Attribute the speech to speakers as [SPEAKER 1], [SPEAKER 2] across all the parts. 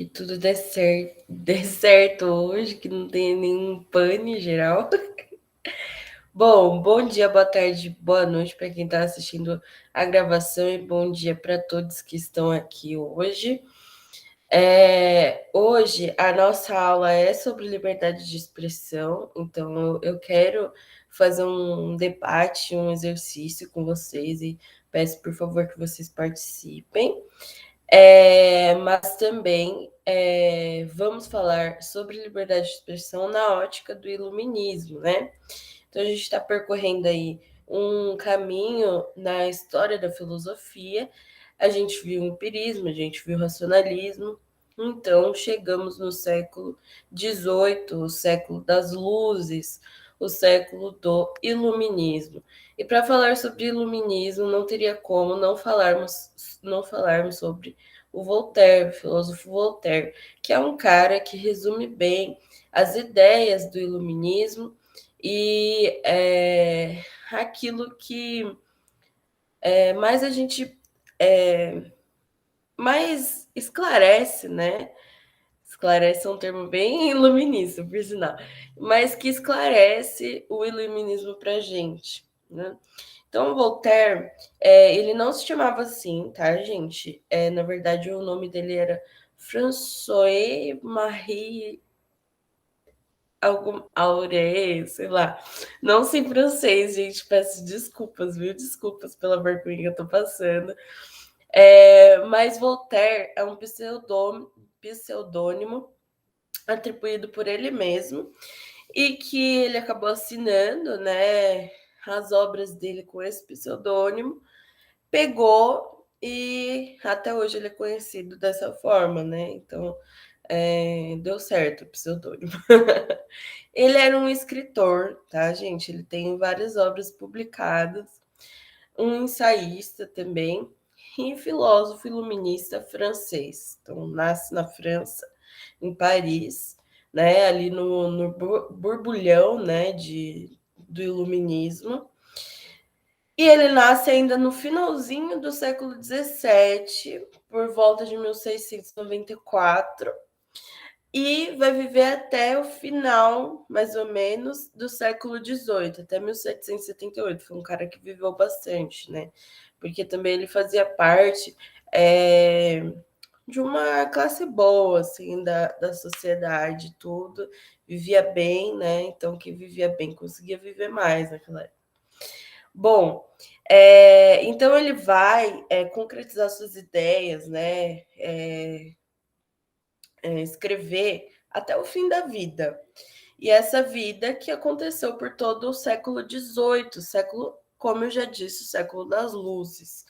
[SPEAKER 1] Que tudo dê certo hoje, que não tenha nenhum pane geral. Bom dia, boa tarde, boa noite para quem está assistindo a gravação e bom dia para todos que estão aqui hoje. Hoje a nossa aula é sobre liberdade de expressão, então eu quero fazer um debate, um exercício com vocês e peço por favor que vocês participem. Mas também vamos falar sobre liberdade de expressão na ótica do iluminismo, né? Então a gente está percorrendo aí um caminho na história da filosofia. A gente viu o empirismo, a gente viu o racionalismo. Então chegamos no século XVIII, o século das luzes, o século do iluminismo. E para falar sobre iluminismo, não teria como não falarmos sobre o Voltaire, o filósofo Voltaire, que é um cara que resume bem as ideias do iluminismo e aquilo que mais a gente mais esclarece, né? Esclarece é um termo bem iluminista, por sinal, mas que esclarece o iluminismo para a gente, né? Então, Voltaire, ele não se chamava assim, tá, gente? Na verdade, o nome dele era François-Marie algum Auré, sei lá. Não sei francês, gente. Peço desculpas, viu? Desculpas pela vergonha que eu tô passando. Mas Voltaire é um pseudônimo atribuído por ele mesmo e que ele acabou assinando, né, as obras dele com esse pseudônimo, pegou e até hoje ele é conhecido dessa forma, né? Então, deu certo o pseudônimo. Ele era um escritor, tá, gente? Ele tem várias obras publicadas, um ensaísta também e filósofo iluminista francês. Então, nasce na França, em Paris, né, ali no borbulhão, né, do iluminismo. E ele nasce ainda no finalzinho do século XVII, por volta de 1694, e vai viver até o final, mais ou menos, do século XVIII, até 1778. Foi um cara que viveu bastante, né? Porque também ele fazia parte de uma classe boa, assim, da sociedade, tudo. Vivia bem, né? Então, quem vivia bem conseguia viver mais naquela época. Bom, então ele vai concretizar suas ideias, né? Escrever até o fim da vida. E essa vida que aconteceu por todo o século XVIII, século, como eu já disse, o século das luzes,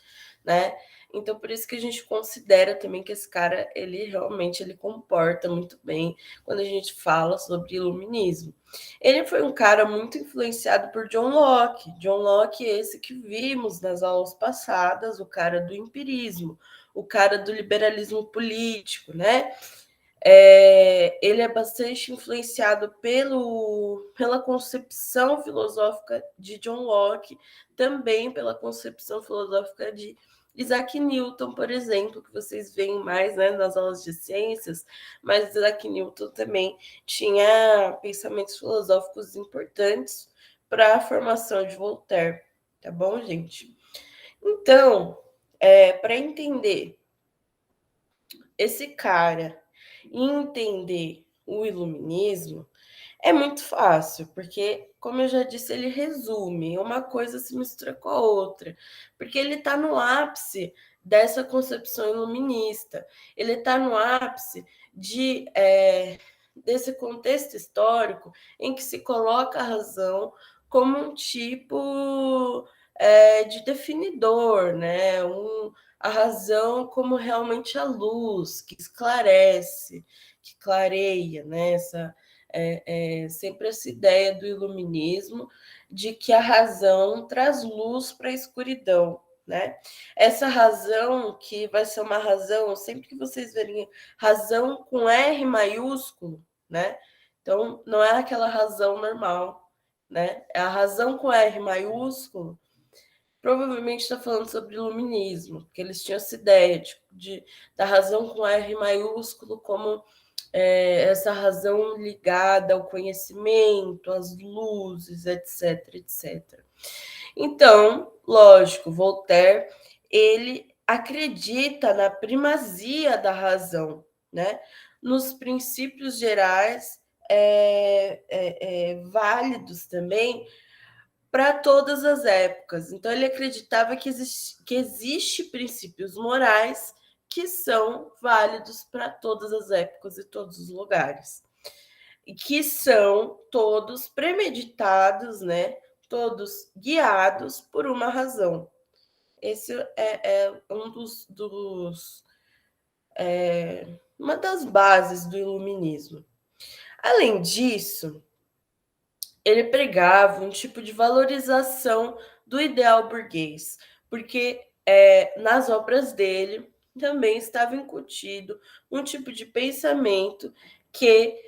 [SPEAKER 1] né? Então, por isso que a gente considera também que esse cara, ele realmente ele comporta muito bem quando a gente fala sobre iluminismo. Ele foi um cara muito influenciado por John Locke. John Locke é esse que vimos nas aulas passadas, o cara do empirismo, o cara do liberalismo político, né? Ele é bastante influenciado pela concepção filosófica de John Locke, também pela concepção filosófica de Isaac Newton, por exemplo, que vocês veem mais, né, nas aulas de ciências, mas Isaac Newton também tinha pensamentos filosóficos importantes para a formação de Voltaire, tá bom, gente? Então, para entender esse cara e entender o iluminismo é muito fácil, porque, como eu já disse, ele resume, uma coisa se mistura com a outra, porque ele está no ápice dessa concepção iluminista, ele está no ápice desse contexto histórico em que se coloca a razão como um tipo de definidor, né? A razão como realmente a luz que esclarece, que clareia, né? Sempre essa ideia do iluminismo de que a razão traz luz para a escuridão, né? Essa razão que vai ser uma razão, sempre que vocês verem razão com R maiúsculo, né? Então, não é aquela razão normal, né? É a razão com R maiúsculo provavelmente está falando sobre iluminismo, porque eles tinham essa ideia da razão com R maiúsculo como essa razão ligada ao conhecimento, às luzes, etc, etc. Então, lógico, Voltaire, ele acredita na primazia da razão, né? Nos princípios gerais válidos também para todas as épocas. Então, ele acreditava que existe princípios morais que são válidos para todas as épocas e todos os lugares. E que são todos premeditados, né? Todos guiados por uma razão. Esse é um uma das bases do iluminismo. Além disso, ele pregava um tipo de valorização do ideal burguês, porque nas obras dele também estava incutido um tipo de pensamento que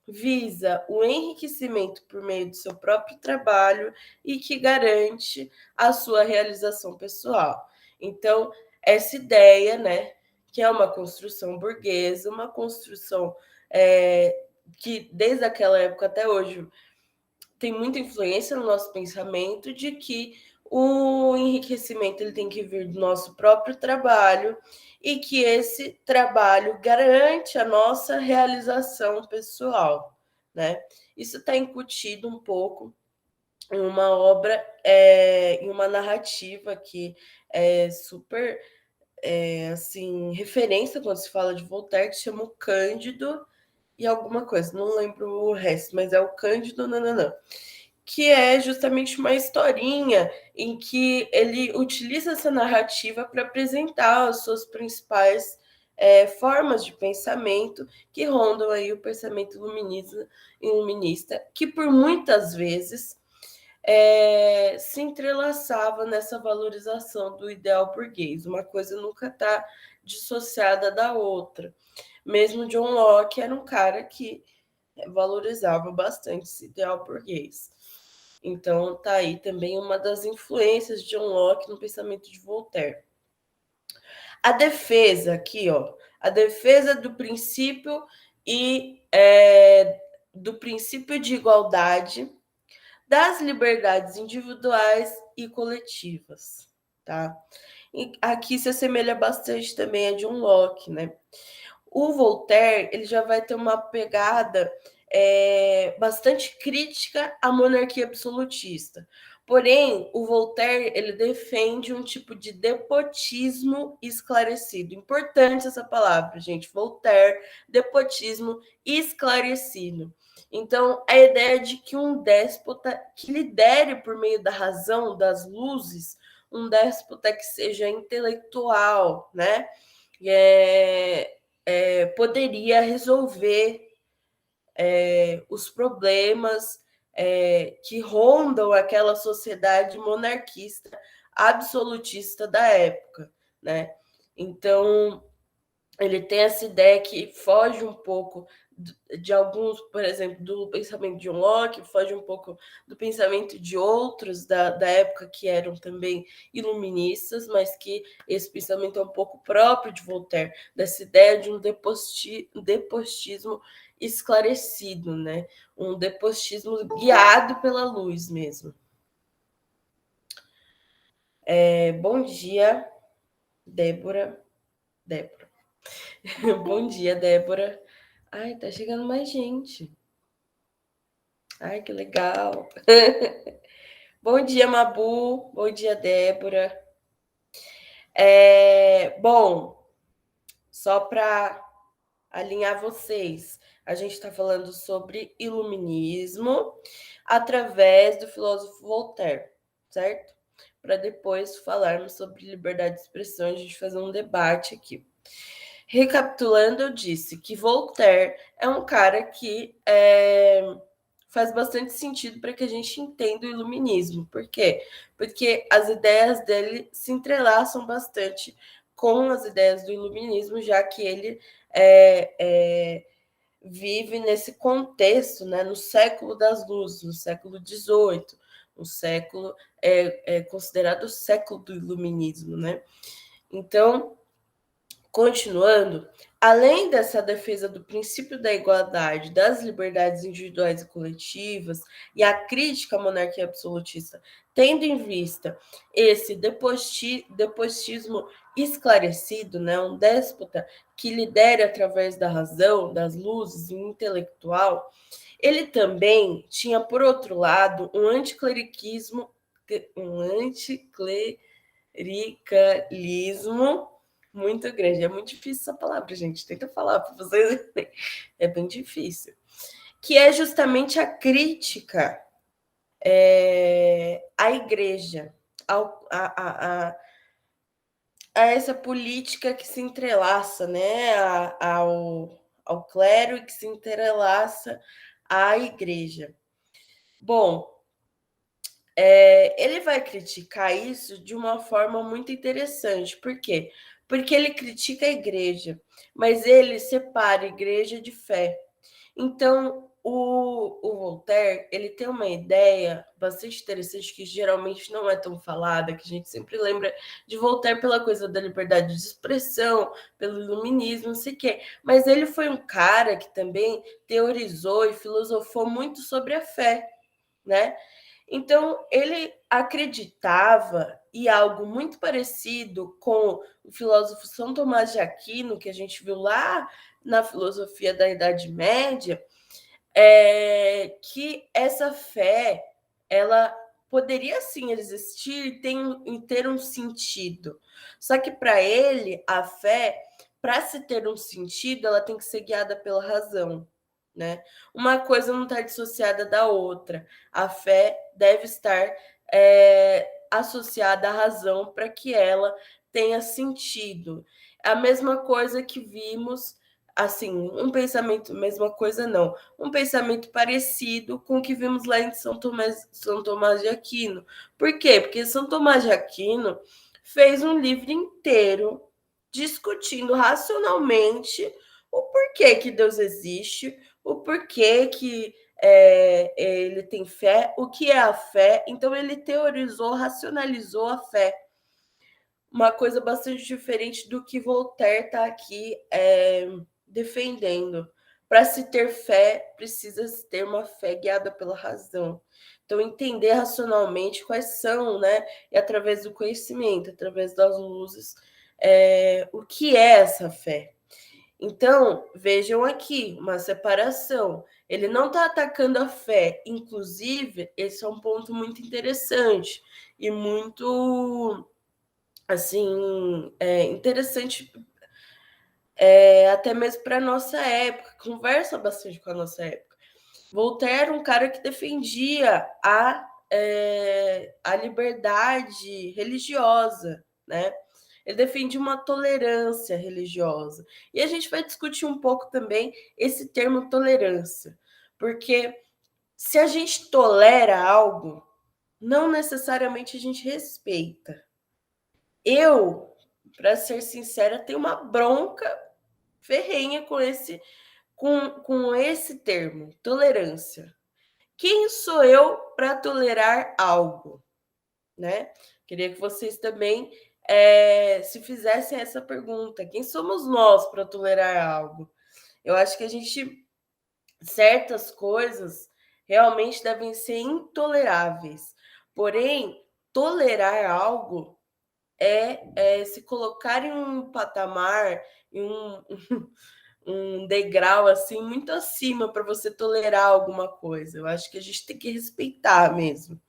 [SPEAKER 1] visa o enriquecimento por meio do seu próprio trabalho e que garante a sua realização pessoal. Então, essa ideia, né, que é uma construção burguesa, uma construção que desde aquela época até hoje tem muita influência no nosso pensamento de que o enriquecimento ele tem que vir do nosso próprio trabalho e que esse trabalho garante a nossa realização pessoal, né? Isso está incutido um pouco em uma obra, em uma narrativa que é super assim referência quando se fala de Voltaire, que se chama o Cândido e alguma coisa, não lembro o resto, mas é o Cândido Nananã, que é justamente uma historinha em que ele utiliza essa narrativa para apresentar as suas principais formas de pensamento que rondam aí o pensamento iluminista, que por muitas vezes se entrelaçava nessa valorização do ideal burguês. Uma coisa nunca está dissociada da outra. Mesmo John Locke era um cara que valorizava bastante esse ideal burguês. Então, tá aí também uma das influências de John Locke no pensamento de Voltaire. A defesa aqui, ó, a defesa do princípio do princípio de igualdade, das liberdades individuais e coletivas, tá? E aqui se assemelha bastante também a John Locke, né? O Voltaire ele já vai ter uma pegada bastante crítica à monarquia absolutista. Porém, o Voltaire ele defende um tipo de despotismo esclarecido. Importante essa palavra, gente. Voltaire, despotismo esclarecido. Então, a ideia de que um déspota que lidere por meio da razão, das luzes, um déspota que seja intelectual, né? Poderia resolver os problemas que rondam aquela sociedade monarquista absolutista da época, né? Então, ele tem essa ideia que foge um pouco de alguns, por exemplo, do pensamento de John Locke, foge um pouco do pensamento de outros da época que eram também iluministas, mas que esse pensamento é um pouco próprio de Voltaire, dessa ideia de um despotismo esclarecido, né? Um despotismo guiado pela luz mesmo. Bom dia, Débora. Bom dia, Débora. Ai, tá chegando mais gente. Ai, que legal. Bom dia, Mabu. Bom dia, Débora. Bom, só para alinhar vocês, a gente está falando sobre iluminismo através do filósofo Voltaire, certo? Para depois falarmos sobre liberdade de expressão, a gente fazer um debate aqui. Recapitulando, eu disse que Voltaire é um cara que faz bastante sentido para que a gente entenda o iluminismo. Por quê? Porque as ideias dele se entrelaçam bastante com as ideias do iluminismo, já que ele vive nesse contexto, né, no século das luzes, no século XVIII, um século é considerado o século do iluminismo, né? Então, continuando, além dessa defesa do princípio da igualdade, das liberdades individuais e coletivas, e a crítica à monarquia absolutista, tendo em vista esse depostismo esclarecido, né, um déspota que lidera através da razão, das luzes, um intelectual, ele também tinha, por outro lado, um anticlericalismo muito grande. É muito difícil essa palavra, gente. Tenta falar para vocês. É bem difícil. Que é justamente a crítica à igreja, a essa política que se entrelaça, né, ao clero e que se entrelaça à igreja. Bom, ele vai criticar isso de uma forma muito interessante. Por quê? Porque ele critica a igreja, mas ele separa igreja de fé. Então, o Voltaire, ele tem uma ideia bastante interessante que geralmente não é tão falada, que a gente sempre lembra de Voltaire pela coisa da liberdade de expressão, pelo iluminismo, não sei o quê. Mas ele foi um cara que também teorizou e filosofou muito sobre a fé, né? Então, ele acreditava, e algo muito parecido com o filósofo São Tomás de Aquino, que a gente viu lá na filosofia da Idade Média, que essa fé ela poderia sim existir e ter um sentido. Só que para ele, a fé, para se ter um sentido, ela tem que ser guiada pela razão. Né? Uma coisa não está dissociada da outra. A fé deve estar associada à razão para que ela tenha sentido. A mesma coisa que vimos, assim, um pensamento, mesma coisa não, um pensamento parecido com o que vimos lá em São Tomás de Aquino. Por quê? Porque São Tomás de Aquino fez um livro inteiro discutindo racionalmente o porquê que Deus existe, o porquê que ele tem fé, o que é a fé. Então, ele teorizou, racionalizou a fé. Uma coisa bastante diferente do que Voltaire está aqui defendendo. Para se ter fé, precisa ter uma fé guiada pela razão. Então, entender racionalmente quais são, né? E através do conhecimento, através das luzes, o que é essa fé. Então, vejam aqui uma separação. Ele não está atacando a fé. Inclusive, esse é um ponto muito interessante e muito assim interessante até mesmo para a nossa época, conversa bastante com a nossa época. Voltaire era um cara que defendia a liberdade religiosa, né? Ele defendia uma tolerância religiosa. E a gente vai discutir um pouco também esse termo tolerância, porque se a gente tolera algo, não necessariamente a gente respeita. Eu, para ser sincera, tenho uma bronca ferrenha com esse termo, tolerância. Quem sou eu para tolerar algo, né? Queria que vocês também se fizessem essa pergunta. Quem somos nós para tolerar algo? Eu acho que certas coisas realmente devem ser intoleráveis. Porém, tolerar algo se colocar em um patamar, em um degrau assim muito acima para você tolerar alguma coisa. Eu acho que a gente tem que respeitar mesmo,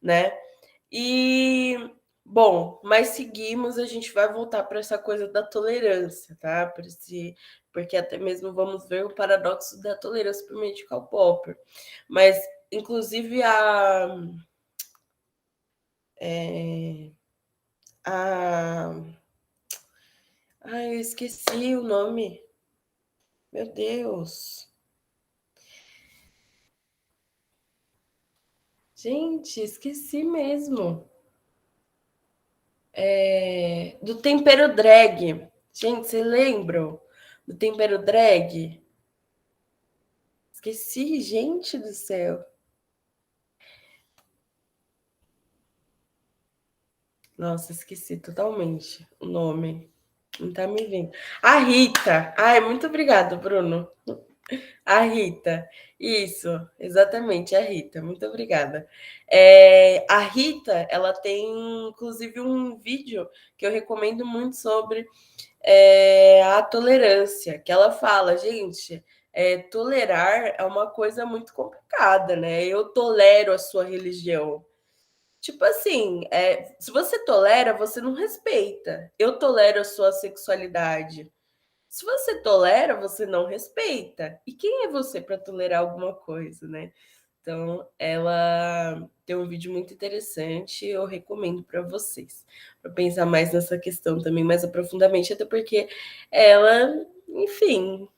[SPEAKER 1] né? E bom, mas seguimos, a gente vai voltar para essa coisa da tolerância, tá? Porque até mesmo vamos ver o paradoxo da tolerância para o medical popper. Mas, inclusive, ai, eu esqueci o nome. Meu Deus. Gente, esqueci mesmo. Do tempero drag. Gente, vocês lembram do tempero drag? Esqueci, gente do céu. Nossa, esqueci totalmente o nome. Não tá me vendo. A Rita. Ai, muito obrigada, Bruno. A Rita. Isso, exatamente, a Rita. Muito obrigada. A Rita, ela tem, inclusive, um vídeo que eu recomendo muito sobre a tolerância, que ela fala, gente, tolerar é uma coisa muito complicada, né? Eu tolero a sua religião. Tipo assim, se você tolera, você não respeita. Eu tolero a sua sexualidade. Se você tolera, você não respeita. E quem é você para tolerar alguma coisa, né? Então, ela tem um vídeo muito interessante, eu recomendo para vocês, para pensar mais nessa questão também, mais aprofundadamente, até porque ela, enfim,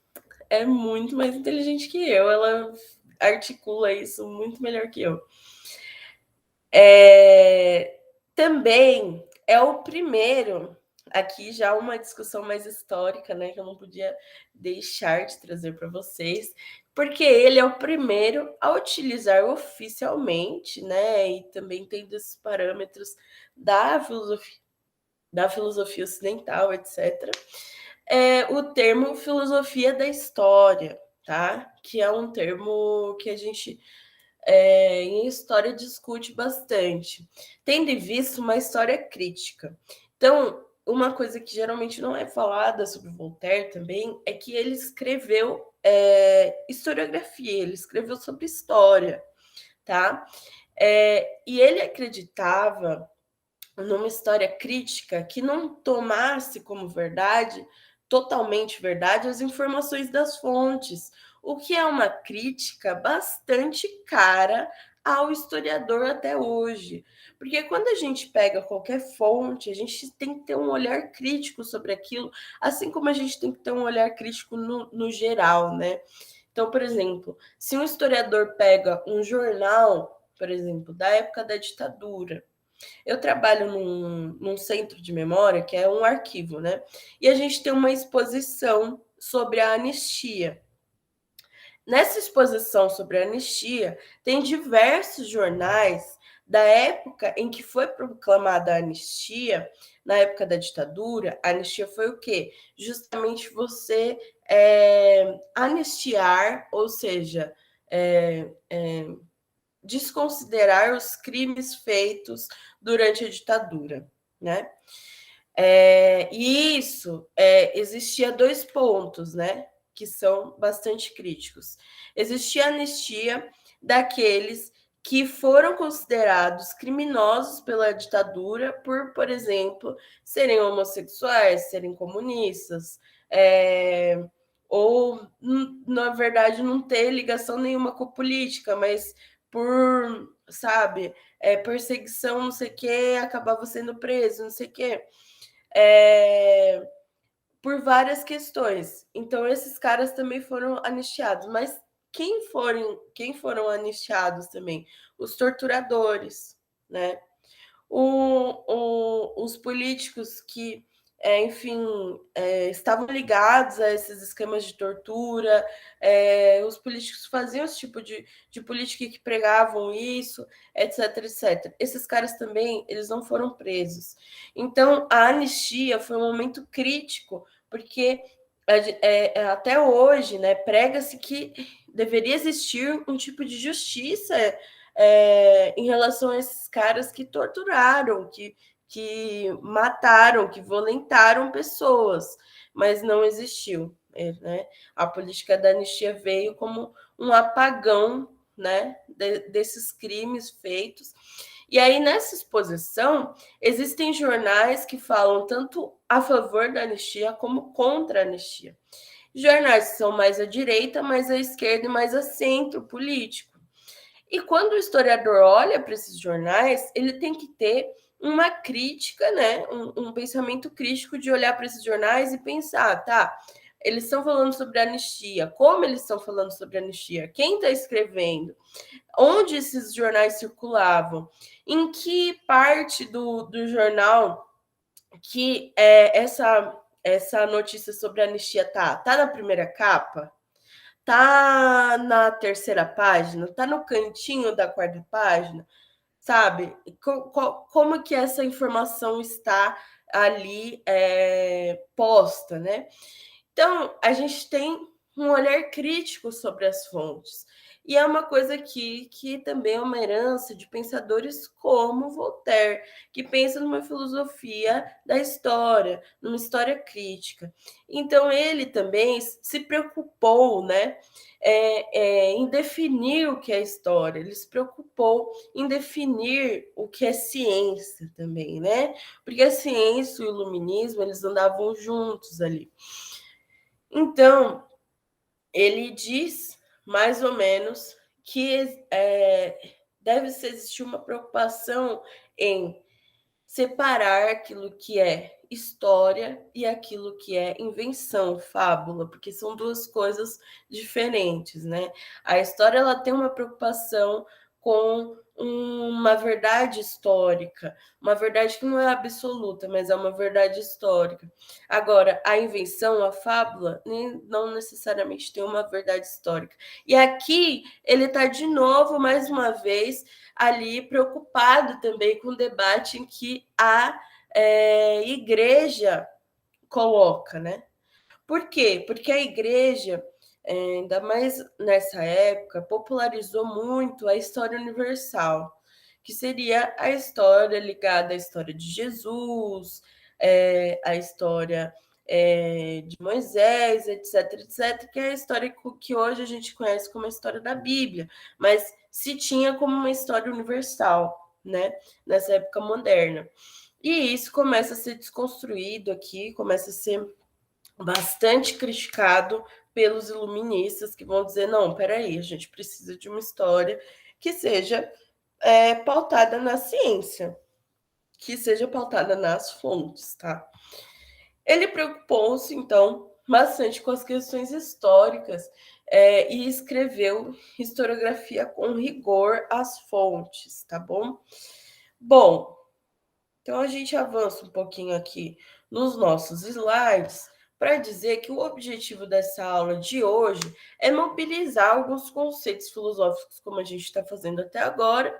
[SPEAKER 1] é muito mais inteligente que eu, ela articula isso muito melhor que eu. Também é o primeiro, aqui já uma discussão mais histórica, né, que eu não podia deixar de trazer para vocês, porque ele é o primeiro a utilizar oficialmente, né, e também tendo esses parâmetros da filosofia ocidental, etc., o termo filosofia da história, tá? Que é um termo que a gente em história discute bastante, tendo em vista uma história crítica. Então, uma coisa que geralmente não é falada sobre Voltaire também é que ele escreveu historiografia, ele escreveu sobre história, tá? E ele acreditava numa história crítica que não tomasse como verdade, totalmente verdade, as informações das fontes, o que é uma crítica bastante cara ao historiador até hoje. Porque quando a gente pega qualquer fonte, a gente tem que ter um olhar crítico sobre aquilo, assim como a gente tem que ter um olhar crítico no geral, né? Então, por exemplo, se um historiador pega um jornal, por exemplo, da época da ditadura, eu trabalho num centro de memória, que é um arquivo, né? E a gente tem uma exposição sobre a anistia. Nessa exposição sobre a anistia, tem diversos jornais da época em que foi proclamada a anistia, na época da ditadura. A anistia foi o quê? Justamente você anistiar, ou seja, desconsiderar os crimes feitos durante a ditadura, né? E isso existia dois pontos, né? Que são bastante críticos. Existia a anistia daqueles que foram considerados criminosos pela ditadura por exemplo, serem homossexuais, serem comunistas, ou, na verdade, não ter ligação nenhuma com política, mas por, sabe, perseguição, não sei o quê, acabava sendo preso, não sei o quê. Por várias questões. Então, esses caras também foram anistiados. Mas quem foram anistiados também? Os torturadores, né? Os políticos que, enfim, estavam ligados a esses esquemas de tortura, os políticos faziam esse tipo de política que pregavam isso, etc, etc. Esses caras também, eles não foram presos. Então, a anistia foi um momento crítico, porque até hoje, né, prega-se que deveria existir um tipo de justiça em relação a esses caras que torturaram, que mataram, que violentaram pessoas, mas não existiu. Né? A política da anistia veio como um apagão, né, desses crimes feitos. E aí, nessa exposição, existem jornais que falam tanto a favor da anistia como contra a anistia. Jornais que são mais à direita, mais à esquerda e mais a centro político. E quando o historiador olha para esses jornais, ele tem que ter uma crítica, né? Um pensamento crítico de olhar para esses jornais e pensar, tá? Eles estão falando sobre anistia, como eles estão falando sobre anistia, quem está escrevendo, onde esses jornais circulavam, em que parte do jornal que essa notícia sobre anistia tá na primeira capa? Tá na terceira página? Tá no cantinho da quarta página? sabe? Como que essa informação está ali posta, né? Então, a gente tem um olhar crítico sobre as fontes. E é uma coisa que também é uma herança de pensadores como Voltaire, que pensa numa filosofia da história, numa história crítica. Então, ele também se preocupou, né, em definir o que é história, ele se preocupou em definir o que é ciência também, né? Porque a ciência e o iluminismo, eles andavam juntos ali. Então, ele diz mais ou menos que deve-se existir uma preocupação em separar aquilo que é história e aquilo que é invenção, fábula, porque são duas coisas diferentes, né? A história ela tem uma preocupação com uma verdade histórica, uma verdade que não é absoluta, mas é uma verdade histórica. Agora, a invenção, a fábula, não necessariamente tem uma verdade histórica. E aqui ele está de novo, mais uma vez, ali preocupado também com o debate em que a igreja coloca, né? Por quê? Porque a igreja, ainda mais nessa época, popularizou muito a história universal, que seria a história ligada à história de Jesus, a história de Moisés, etc, etc, que é a história que hoje a gente conhece como a história da Bíblia, mas se tinha como uma história universal, né, nessa época moderna. E isso começa a ser desconstruído aqui, começa a ser bastante criticado pelos iluministas que vão dizer, não, peraí, a gente precisa de uma história que seja pautada na ciência, que seja pautada nas fontes, tá? Ele preocupou-se, então, bastante com as questões históricas e escreveu historiografia com rigor às fontes, tá bom? Bom, então a gente avança um pouquinho aqui nos nossos slides para dizer que o objetivo dessa aula de hoje é mobilizar alguns conceitos filosóficos, como a gente está fazendo até agora,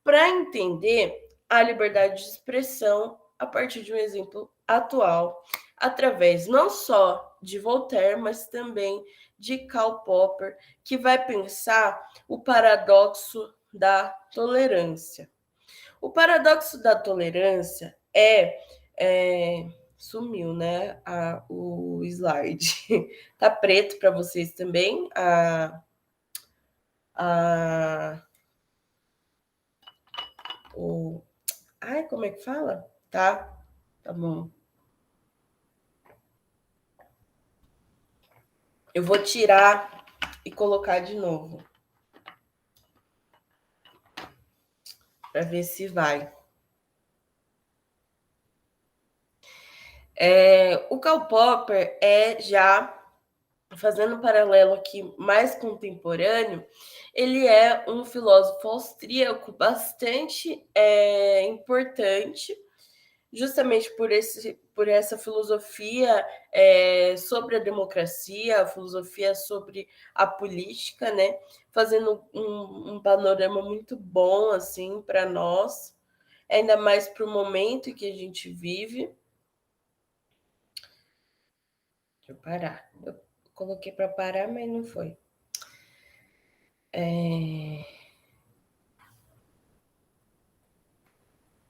[SPEAKER 1] para entender a liberdade de expressão a partir de um exemplo atual, através não só de Voltaire, mas também de Karl Popper, que vai pensar o paradoxo da tolerância. O paradoxo da tolerância sumiu, né? O slide. Tá preto para vocês também. A, o, ai, como é que fala? Tá, tá bom. Eu vou tirar e colocar de novo. Para ver se vai. O Karl Popper já fazendo um paralelo aqui mais contemporâneo, ele é um filósofo austríaco bastante importante, justamente por essa filosofia sobre a democracia, a filosofia sobre a política, né? Fazendo um panorama muito bom assim para nós, ainda mais para o momento em que a gente vive. Deixa eu parar. Eu coloquei para parar, mas não foi.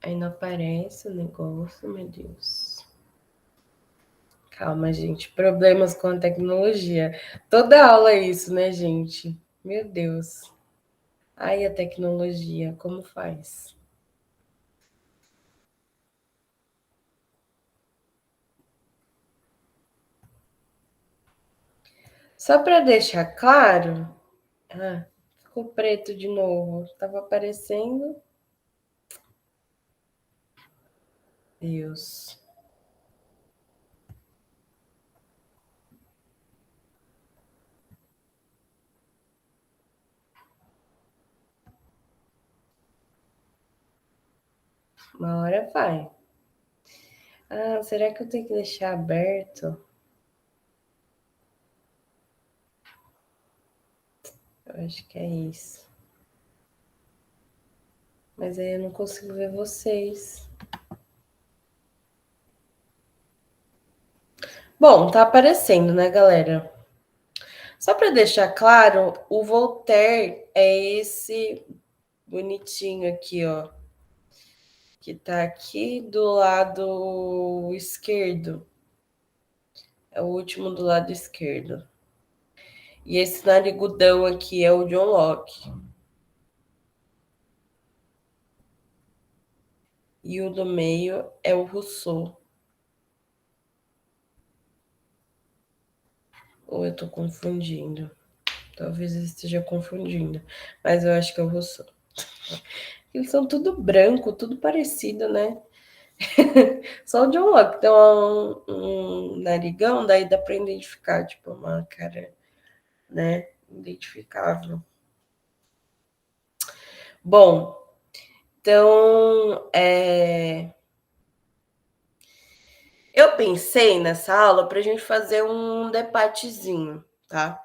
[SPEAKER 1] Aí não aparece o negócio, meu Deus. Calma, gente. Problemas com a tecnologia. Toda aula é isso, né, gente? Meu Deus. Ai, a tecnologia, como faz? Só para deixar claro. Ah, ficou preto de novo. Estava aparecendo. Deus. Uma hora vai. Ah, será que eu tenho que deixar aberto? Eu acho que é isso. Mas aí eu não consigo ver vocês. Bom, tá aparecendo, né, galera? Só para deixar claro, o Voltaire é esse bonitinho aqui, ó, que tá aqui do lado esquerdo. É o último do lado esquerdo. E esse narigudão aqui é o John Locke. E o do meio é o Rousseau. Ou eu tô confundindo? Talvez eu esteja confundindo. Mas eu acho que é o Rousseau. Eles são tudo branco, tudo parecido, né? Só o John Locke tem um narigão, daí dá pra identificar, tipo, uma cara, né? Identificável. Bom, então, eu pensei nessa aula para a gente fazer um debatezinho, tá?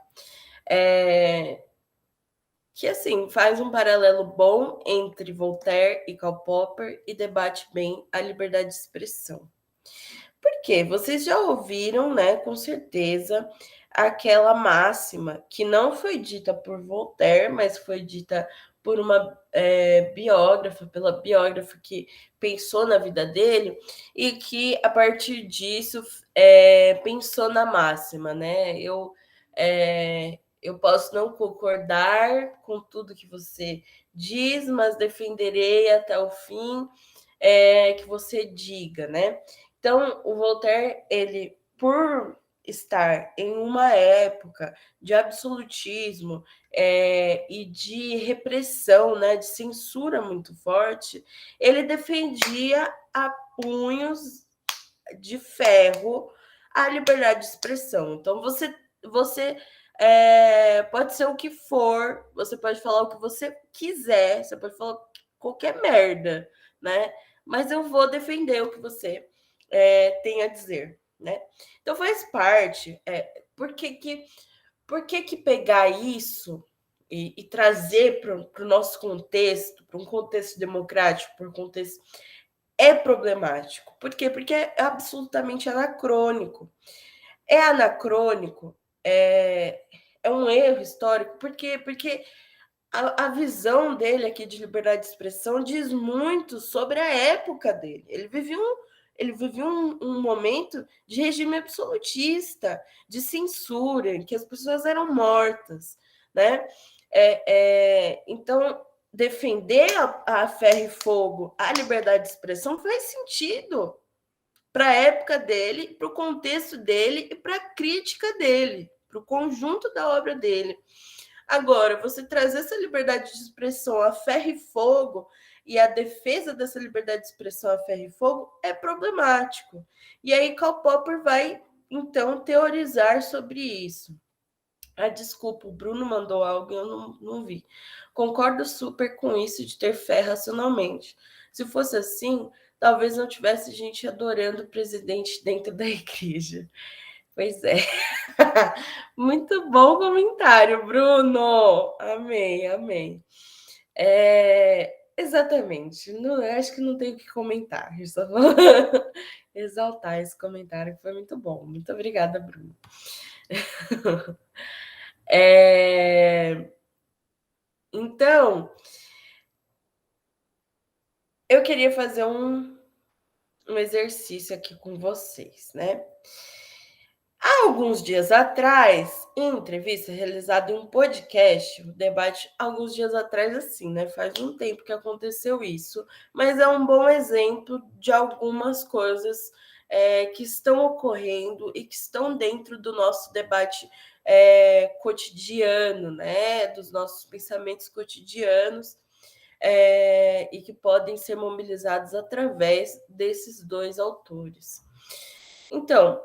[SPEAKER 1] Que assim faz um paralelo bom entre Voltaire e Karl Popper e debate bem a liberdade de expressão. Por quê? Vocês já ouviram, né, com certeza, aquela máxima que não foi dita por Voltaire, mas foi dita por uma biógrafa, pela biógrafa que pensou na vida dele e que, a partir disso, pensou na máxima, né? Eu posso não concordar com tudo que você diz, mas defenderei até o fim que você diga, né? Então, o Voltaire, ele, por estar em uma época de absolutismo e de repressão, né, de censura muito forte, ele defendia a punhos de ferro a liberdade de expressão. Então, você pode ser o que for, você pode falar o que você quiser, você pode falar qualquer merda, né? Mas eu vou defender o que você tem a dizer, né? Então faz parte. Por que pegar isso e trazer para o nosso contexto, para um contexto democrático, para um contexto é problemático? Por quê? Porque é absolutamente anacrônico. É anacrônico, é um erro histórico, porque a visão dele aqui de liberdade de expressão diz muito sobre a época dele. Ele vivia um momento de regime absolutista, de censura, em que as pessoas eram mortas, né? Então, defender a ferro e fogo a liberdade de expressão faz sentido para a época dele, para o contexto dele e para a crítica dele, para o conjunto da obra dele. Agora, você trazer essa liberdade de expressão a ferro e fogo e a defesa dessa liberdade de expressão a ferro e fogo é problemático. E aí Karl Popper vai, então, teorizar sobre isso. Ah, desculpa, o Bruno mandou algo e eu não vi. Concordo super com isso de ter fé racionalmente. Se fosse assim, talvez não tivesse gente adorando o presidente dentro da igreja. Pois é. Muito bom comentário, Bruno. Amei, amei. Exatamente. Não, acho que não tenho o que comentar. Eu só vou exaltar esse comentário, que foi muito bom. Muito obrigada, Bruno. Então, eu queria fazer um exercício aqui com vocês, né? Há alguns dias atrás, em entrevista realizada em um podcast, o debate, alguns dias atrás, assim, né? Faz um tempo que aconteceu isso, mas é um bom exemplo de algumas coisas que estão ocorrendo e que estão dentro do nosso debate cotidiano, né? Dos nossos pensamentos cotidianos. E que podem ser mobilizados através desses dois autores. Então,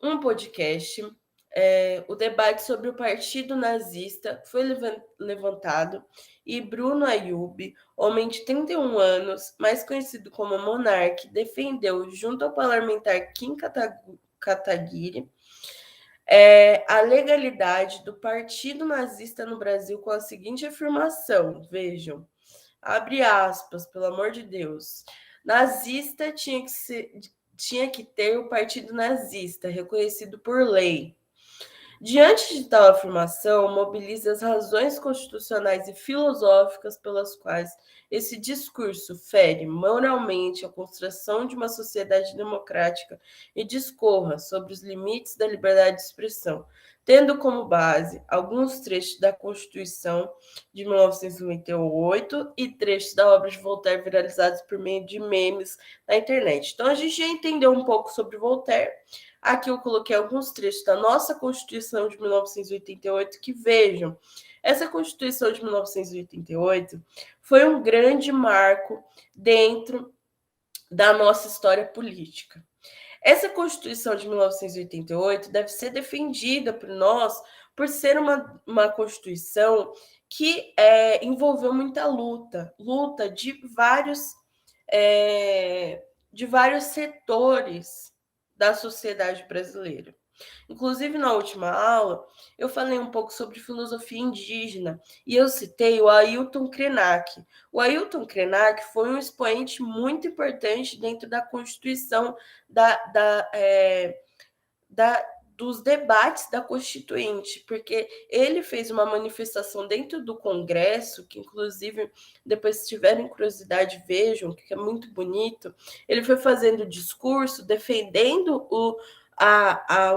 [SPEAKER 1] um podcast, o debate sobre o Partido Nazista foi levantado e Bruno Ayub, homem de 31 anos, mais conhecido como Monark, defendeu, junto ao parlamentar Kim Kataguiri, a legalidade do Partido Nazista no Brasil com a seguinte afirmação, vejam, abre aspas, pelo amor de Deus, nazista tinha que ter o partido nazista, reconhecido por lei. Diante de tal afirmação, mobiliza as razões constitucionais e filosóficas pelas quais esse discurso fere moralmente a construção de uma sociedade democrática e discorra sobre os limites da liberdade de expressão, tendo como base alguns trechos da Constituição de 1998 e trechos da obra de Voltaire viralizados por meio de memes na internet. Então, a gente já entendeu um pouco sobre Voltaire. Aqui eu coloquei alguns trechos da nossa Constituição de 1988 que vejam. Essa Constituição de 1988 foi um grande marco dentro da nossa história política. Essa Constituição de 1988 deve ser defendida por nós por ser uma Constituição que envolveu muita luta de vários setores da sociedade brasileira. Inclusive, na última aula, eu falei um pouco sobre filosofia indígena e eu citei o Ailton Krenak. O Ailton Krenak foi um expoente muito importante dentro da Constituição dos debates da Constituinte, porque ele fez uma manifestação dentro do Congresso, que inclusive, depois se tiverem curiosidade, vejam, que é muito bonito. Ele foi fazendo discurso defendendo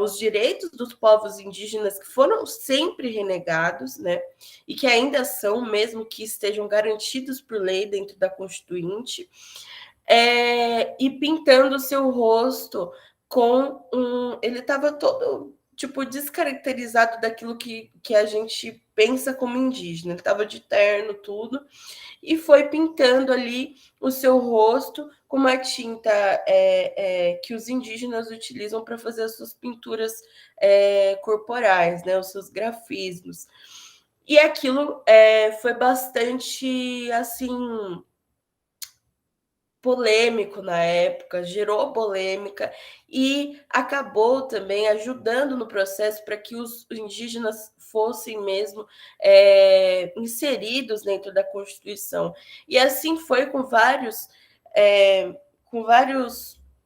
[SPEAKER 1] os direitos dos povos indígenas que foram sempre renegados, né? E que ainda são, mesmo que estejam garantidos por lei dentro da Constituinte, e pintando o seu rosto com ele estava todo tipo descaracterizado daquilo que a gente pensa como indígena. Ele estava de terno, tudo, e foi pintando ali o seu rosto com uma tinta que os indígenas utilizam para fazer as suas pinturas corporais, né, os seus grafismos. E aquilo foi bastante assim polêmico na época, gerou polêmica e acabou também ajudando no processo para que os indígenas fossem mesmo inseridos dentro da Constituição. E assim foi com vários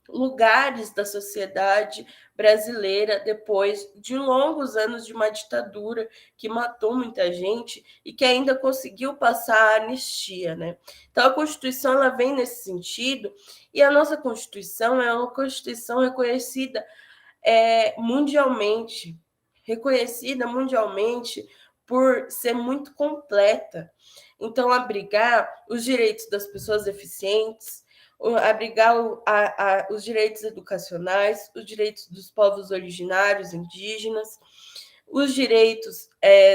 [SPEAKER 1] lugares da sociedade brasileira depois de longos anos de uma ditadura que matou muita gente e que ainda conseguiu passar a anistia, né? Então a Constituição ela vem nesse sentido e a nossa Constituição é uma Constituição reconhecida mundialmente por ser muito completa. Então abrigar os direitos das pessoas deficientes, abrigar os direitos educacionais, os direitos dos povos originários, indígenas, os direitos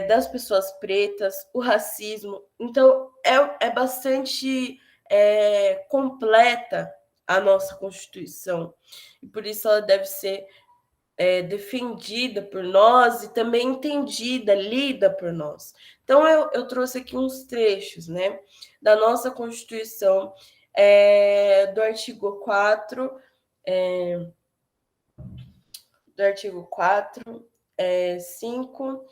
[SPEAKER 1] das pessoas pretas, o racismo. Então, é bastante completa a nossa Constituição. E por isso ela deve ser defendida por nós e também entendida, lida por nós. Então, eu trouxe aqui uns trechos, né, da nossa Constituição, do artigo 4, do artigo 4, 5,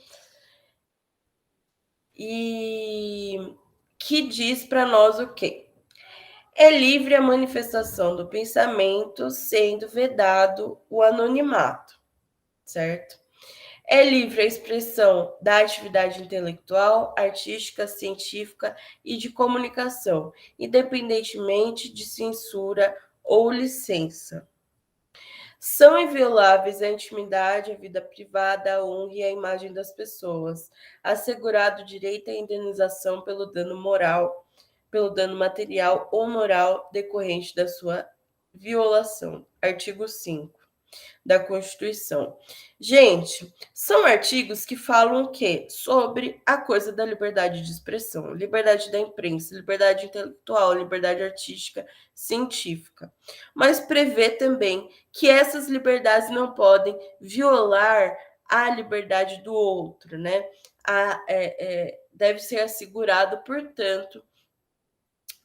[SPEAKER 1] e que diz para nós o quê? É livre a manifestação do pensamento, sendo vedado o anonimato, certo? É livre a expressão da atividade intelectual, artística, científica e de comunicação, independentemente de censura ou licença. São invioláveis a intimidade, a vida privada, a honra e a imagem das pessoas, assegurado o direito à indenização pelo dano material ou moral decorrente da sua violação. Artigo 5 da Constituição. Gente, são artigos que falam o quê? Sobre a coisa da liberdade de expressão, liberdade da imprensa, liberdade intelectual, liberdade artística, científica. Mas prevê também que essas liberdades não podem violar a liberdade do outro, né? Deve ser assegurado, portanto,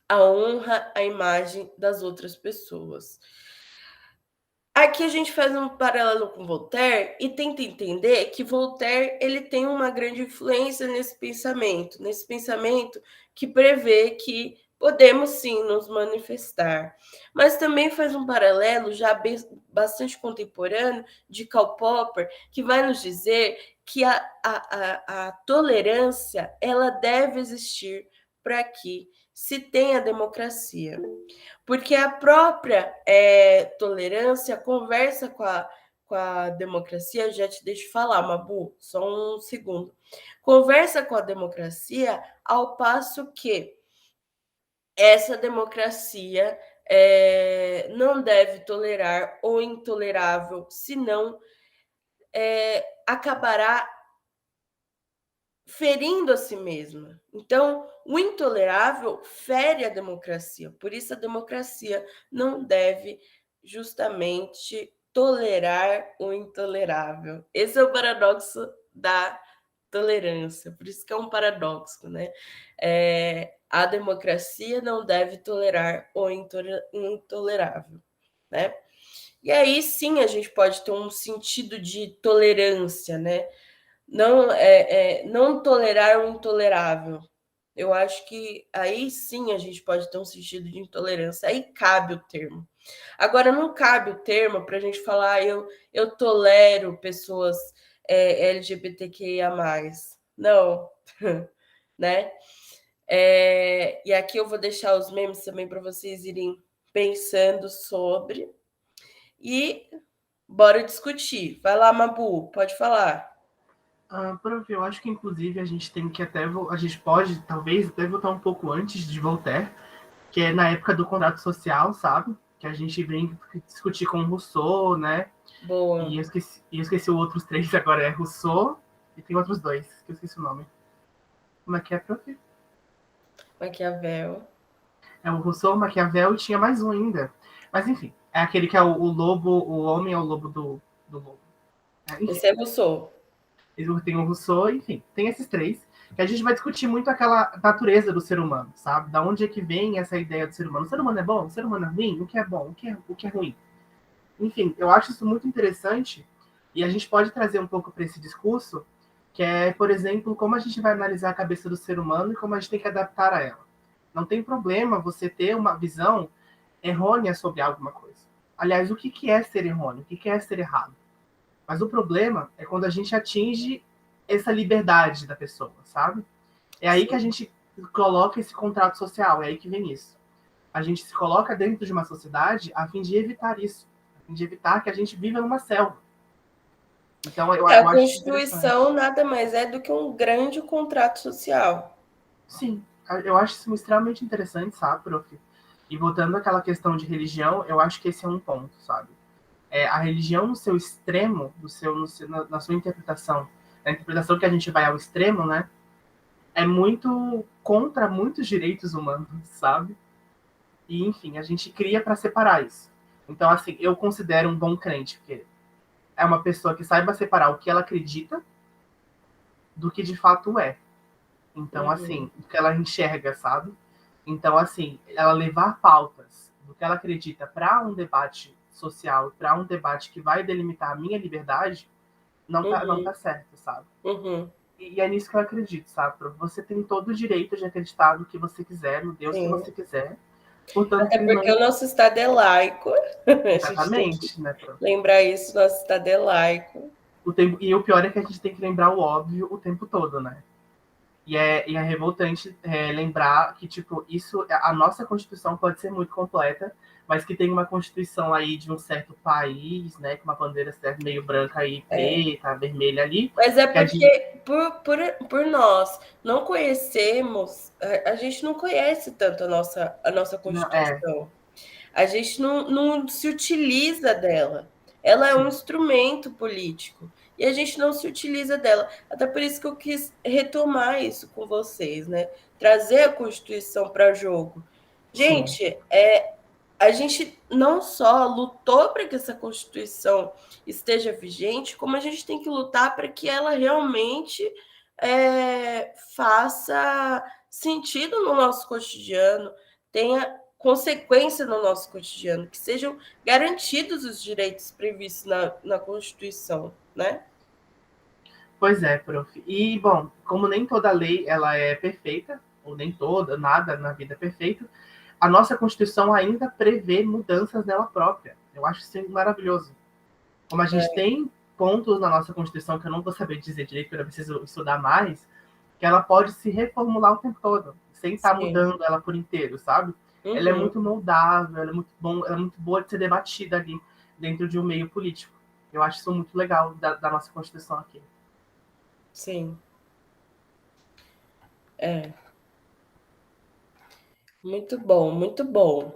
[SPEAKER 1] a honra, a imagem das outras pessoas. Aqui a gente faz um paralelo com Voltaire e tenta entender que Voltaire ele tem uma grande influência nesse pensamento que prevê que podemos sim nos manifestar, mas também faz um paralelo já bastante contemporâneo de Karl Popper, que vai nos dizer que a tolerância ela deve existir para que se tenha democracia. Porque a própria tolerância conversa com a democracia, já te deixo falar, Mabu, só um segundo. Conversa com a democracia ao passo que essa democracia não deve tolerar o intolerável, senão acabará ferindo a si mesma. Então, o intolerável fere a democracia. Por isso, a democracia não deve justamente tolerar o intolerável. Esse é o paradoxo da tolerância. Por isso que é um paradoxo, né? A democracia não deve tolerar o intolerável, né? E aí sim a gente pode ter um sentido de tolerância, né? Não tolerar o intolerável. Eu acho que aí sim a gente pode ter um sentido de intolerância. Aí cabe o termo. Agora, não cabe o termo para a gente falar eu tolero pessoas LGBTQIA+. Não, né? E aqui eu vou deixar os memes também para vocês irem pensando sobre. E bora discutir. Vai lá, Mabu, pode falar.
[SPEAKER 2] Prof, eu acho que inclusive a gente tem que a gente pode talvez até voltar um pouco antes de Voltaire, que é na época do contrato social, sabe? Que a gente vem discutir com Rousseau, né?
[SPEAKER 1] Boa.
[SPEAKER 2] Eu esqueci os outros três agora, é Rousseau e tem outros dois, que eu esqueci o nome. Como é que é, prof?
[SPEAKER 1] Maquiavel.
[SPEAKER 2] É o Rousseau, Maquiavel e tinha mais um ainda. Mas enfim, é aquele que é o lobo, o homem é o lobo do lobo. Enfim,
[SPEAKER 1] Esse é Rousseau.
[SPEAKER 2] tem o Rousseau, enfim, tem esses três. Que a gente vai discutir muito aquela natureza do ser humano, sabe? Da onde é que vem essa ideia do ser humano? O ser humano é bom? O ser humano é ruim? O que é bom? O que é ruim? Enfim, eu acho isso muito interessante e a gente pode trazer um pouco para esse discurso, que é, por exemplo, como a gente vai analisar a cabeça do ser humano e como a gente tem que adaptar a ela. Não tem problema você ter uma visão errônea sobre alguma coisa. Aliás, o que é ser errôneo? O que é ser errado? Mas o problema é quando a gente atinge essa liberdade da pessoa, sabe? É aí que a
[SPEAKER 1] Sim.
[SPEAKER 2] gente coloca esse contrato social, é aí que vem isso. A gente se coloca dentro de uma sociedade a fim de evitar isso, a fim de evitar que a gente viva numa selva. Então,
[SPEAKER 1] A
[SPEAKER 2] eu acho isso
[SPEAKER 1] Constituição
[SPEAKER 2] interessante.
[SPEAKER 1] nada mais é do que um grande contrato social.
[SPEAKER 2] Sim, eu acho isso extremamente interessante, sabe, prof? E voltando àquela questão de religião, eu acho que esse é um ponto, sabe? A religião no seu extremo, na sua interpretação, na interpretação que a gente vai ao extremo, né? É muito contra muitos direitos humanos, sabe? E, enfim, a gente cria para separar isso. Então, assim, eu considero um bom crente, porque é uma pessoa que saiba separar o que ela acredita do que de fato é. Então,
[SPEAKER 1] Uhum,
[SPEAKER 2] assim, o que ela enxerga, sabe? Então, assim, ela levar pautas do que ela acredita para um debate social, para um debate que vai delimitar a minha liberdade, não
[SPEAKER 1] uhum,
[SPEAKER 2] tá certo, sabe?
[SPEAKER 1] uhum.
[SPEAKER 2] E é nisso que eu acredito, sabe? Você tem todo o direito de acreditar no que você quiser, no Deus que
[SPEAKER 1] Sim.
[SPEAKER 2] você quiser. Portanto,
[SPEAKER 1] Até porque o
[SPEAKER 2] não
[SPEAKER 1] nosso Estado é laico. A gente tem que
[SPEAKER 2] exatamente, né, Pro?
[SPEAKER 1] lembrar isso, nosso Estado é laico.
[SPEAKER 2] E o pior é que a gente tem que lembrar o óbvio o tempo todo, né? E é revoltante lembrar que, tipo, isso, a nossa Constituição pode ser muito completa, mas que tem uma Constituição aí de um certo país, né, com uma bandeira certa, meio branca e
[SPEAKER 1] É.
[SPEAKER 2] preta, vermelha ali,
[SPEAKER 1] Mas é
[SPEAKER 2] que a gente...
[SPEAKER 1] porque, por nós não conhecemos, a gente não conhece tanto a nossa
[SPEAKER 2] Não,
[SPEAKER 1] Constituição. A gente não se utiliza dela. Ela é um
[SPEAKER 2] sim,
[SPEAKER 1] instrumento político e a gente não se utiliza dela. Até por isso que eu quis retomar isso com vocês, né? Trazer a Constituição para jogo.
[SPEAKER 2] sim,
[SPEAKER 1] Gente, a gente não só lutou para que essa Constituição esteja vigente, como a gente tem que lutar para que ela realmente faça sentido no nosso cotidiano, tenha consequência no nosso cotidiano, que sejam garantidos os direitos previstos na Constituição, né?
[SPEAKER 2] Pois é, prof. E, bom, como nem toda lei ela é perfeita, ou nem toda, nada na vida é perfeito, a nossa Constituição ainda prevê mudanças nela própria. Eu acho isso maravilhoso. Como a gente tem pontos na nossa Constituição que eu não vou saber dizer direito, porque eu preciso estudar mais, que ela pode se reformular o tempo todo, sem estar mudando ela por inteiro, sabe?
[SPEAKER 1] Uhum.
[SPEAKER 2] Ela é muito moldável, ela é muito boa de ser debatida ali dentro de um meio político. Eu acho isso muito legal da nossa Constituição aqui.
[SPEAKER 1] Sim. É. Muito bom, muito bom.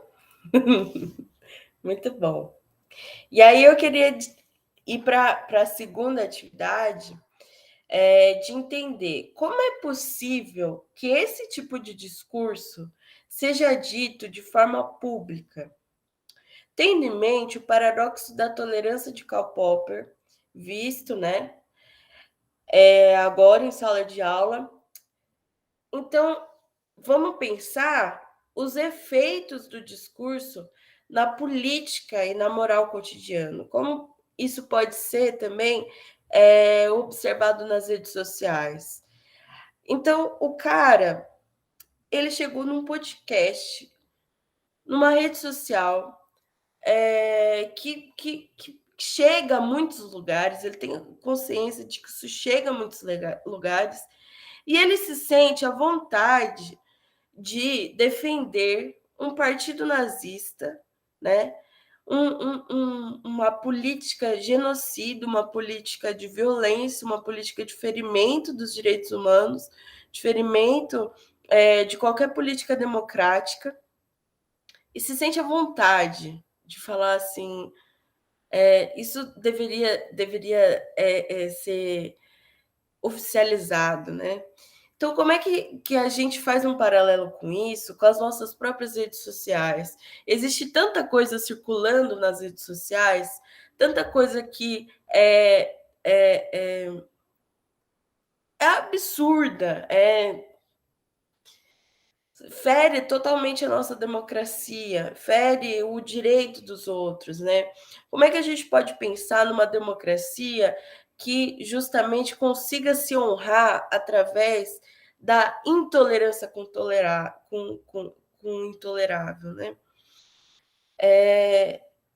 [SPEAKER 1] Muito bom. E aí eu queria ir para a segunda atividade, de entender como é possível que esse tipo de discurso seja dito de forma pública, tendo em mente o paradoxo da tolerância de Karl Popper, visto, né, agora em sala de aula. Então, vamos pensar os efeitos do discurso na política e na moral cotidiana. Como isso pode ser também observado nas redes sociais. Então, o cara, ele chegou num podcast, numa rede social, que chega a muitos lugares, ele tem consciência de que isso chega a muitos lugares, e ele se sente à vontade de defender um partido nazista, né? Uma política genocida, uma política de violência, uma política de ferimento dos direitos humanos, de ferimento de qualquer política democrática, e se sente à vontade de falar assim, isso deveria ser oficializado, né? Então, como é que a gente faz um paralelo com isso, com as nossas próprias redes sociais? Existe tanta coisa circulando nas redes sociais, tanta coisa que é absurda, fere totalmente a nossa democracia, fere o direito dos outros, né? Como é que a gente pode pensar numa democracia que justamente consiga se honrar através da intolerância com o intolerável, né?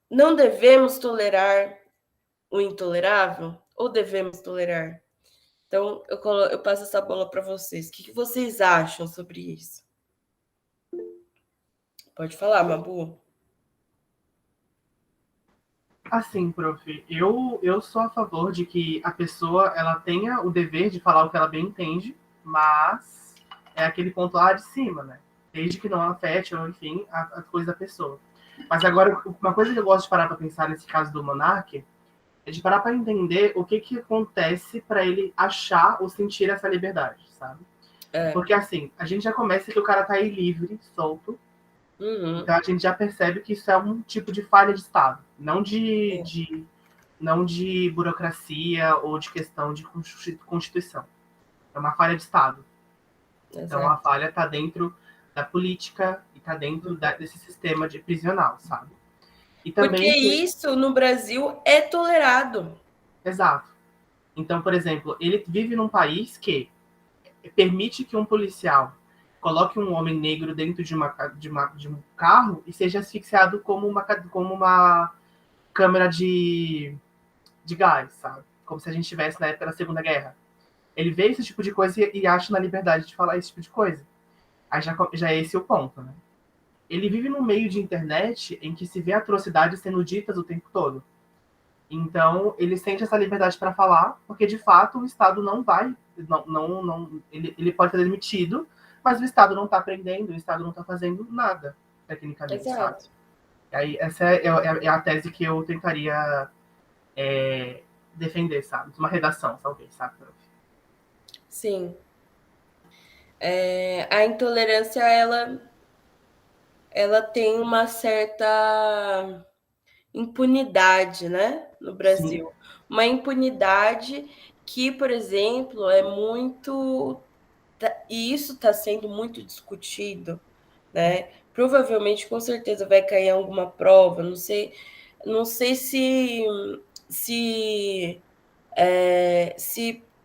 [SPEAKER 1] Não devemos tolerar o intolerável ou devemos tolerar? Então, eu passo essa bola para vocês. O que vocês acham sobre isso? Pode falar, Mabu.
[SPEAKER 2] Assim, prof, eu sou a favor de que a pessoa ela tenha o dever de falar o que ela bem entende, mas é aquele ponto lá de cima, né? Desde que não afete, ou enfim, a coisa da pessoa. Mas agora, uma coisa que eu gosto de parar para pensar nesse caso do Monark é de parar para entender o que que acontece para ele achar ou sentir essa liberdade, sabe? Porque assim, a gente já começa que o cara tá aí livre, solto.
[SPEAKER 1] Uhum.
[SPEAKER 2] Então a gente já percebe que isso é um tipo de falha de Estado, não de burocracia ou de questão de Constituição. É uma falha de Estado.
[SPEAKER 1] Exato.
[SPEAKER 2] Então a falha está dentro da política e está dentro desse sistema de prisional, sabe? E também
[SPEAKER 1] porque isso no Brasil é tolerado.
[SPEAKER 2] Exato. Então, por exemplo, ele vive num país que permite que um policial coloque um homem negro dentro de um carro e seja asfixiado como uma câmera de gás, sabe? Como se a gente estivesse na época da Segunda Guerra. Ele vê esse tipo de coisa e acha na liberdade de falar esse tipo de coisa. Aí já é esse o ponto, né? Ele vive num meio de internet em que se vê atrocidades sendo ditas o tempo todo. Então, ele sente essa liberdade para falar, porque de fato o Estado não vai, ele pode ser demitido, mas o Estado não está aprendendo, o Estado não está fazendo nada, tecnicamente,
[SPEAKER 1] Exato.
[SPEAKER 2] sabe? E aí, essa é a tese que eu tentaria defender, sabe? Uma redação, talvez, sabe?
[SPEAKER 1] Sim. A intolerância, ela tem uma certa impunidade, né, no
[SPEAKER 2] Sim.
[SPEAKER 1] Brasil. Uma impunidade que, por exemplo, é muito... E isso está sendo muito discutido, né? provavelmente, com certeza, vai cair em alguma prova, não sei se se